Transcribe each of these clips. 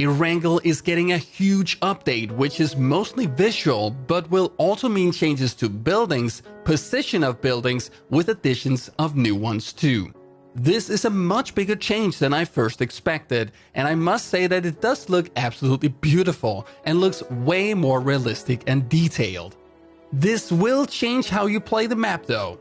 Erangel is getting a huge update which is mostly visual but will also mean changes to buildings, position of buildings, with additions of new ones too. This is a much bigger change than I first expected, and I must say that it does look absolutely beautiful and looks way more realistic and detailed. This will change how you play the map though.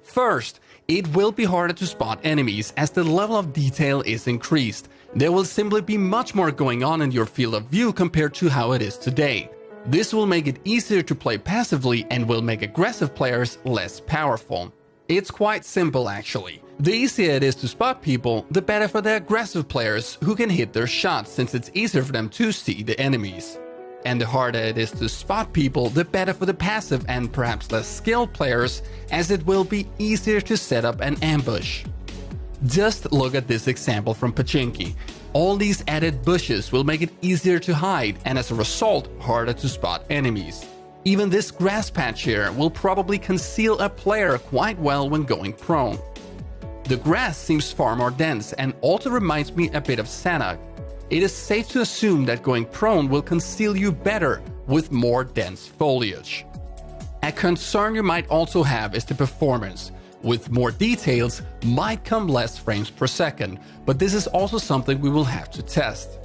First, it will be harder to spot enemies as the level of detail is increased. There will simply be much more going on in your field of view compared to how it is today. This will make it easier to play passively and will make aggressive players less powerful. It's quite simple actually. The easier it is to spot people, the better for the aggressive players who can hit their shots since it's easier for them to see the enemies. And the harder it is to spot people, the better for the passive and perhaps less skilled players, as it will be easier to set up an ambush. Just look at this example from Pubg. All these added bushes will make it easier to hide and as a result harder to spot enemies. Even this grass patch here will probably conceal a player quite well when going prone. The grass seems far more dense and also reminds me a bit of Sanhok. It is safe to assume that going prone will conceal you better with more dense foliage. A concern you might also have is the performance. With more details might come less frames per second, but this is also something we will have to test.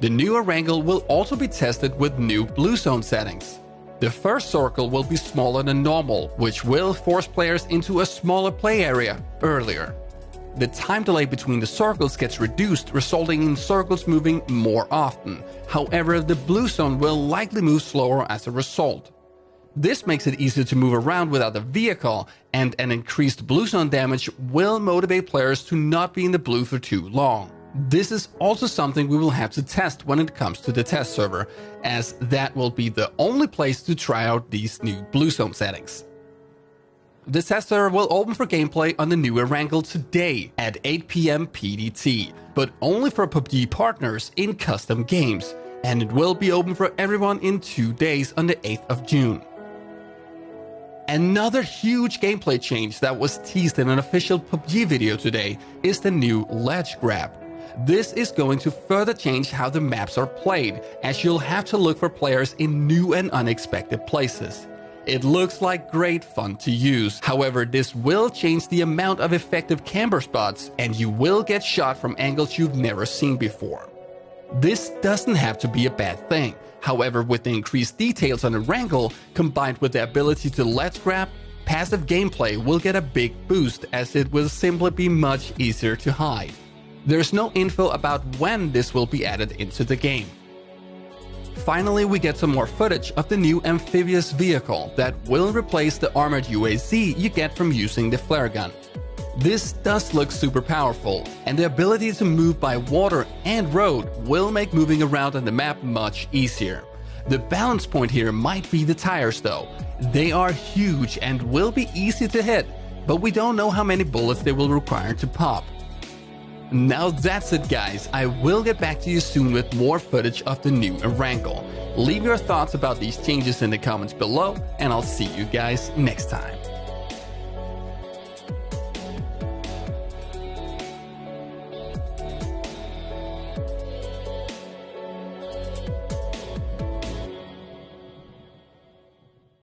The new Erangel will also be tested with new blue zone settings. The first circle will be smaller than normal, which will force players into a smaller play area earlier. The time delay between the circles gets reduced, resulting in circles moving more often. However, the blue zone will likely move slower as a result. This makes it easier to move around without a vehicle, and an increased blue zone damage will motivate players to not be in the blue for too long. This is also something we will have to test when it comes to the test server, as that will be the only place to try out these new blue zone settings. The test server will open for gameplay on the new Erangel today at 8 PM PDT, but only for Pubg partners in custom games, and it will be open for everyone in 2 days on the 8th of June. Another huge gameplay change that was teased in an official Pubg video today is the new ledge grab. This is going to further change how the maps are played, as you'll have to look for players in new and unexpected places. It looks like great fun to use, however this will change the amount of effective camber spots and you will get shot from angles you've never seen before. This doesn't have to be a bad thing, however with the increased details on Erangel combined with the ability to ledge grab, passive gameplay will get a big boost as it will simply be much easier to hide. There's no info about when this will be added into the game. Finally, we get some more footage of the new amphibious vehicle that will replace the armored UAZ you get from using the flare gun. This does look super powerful, and the ability to move by water and road will make moving around on the map much easier. The balance point here might be the tires though. They are huge and will be easy to hit, but we don't know how many bullets they will require to pop. Now that's it guys, I will get back to you soon with more footage of the new Erangel. Leave your thoughts about these changes in the comments below, and I'll see you guys next time.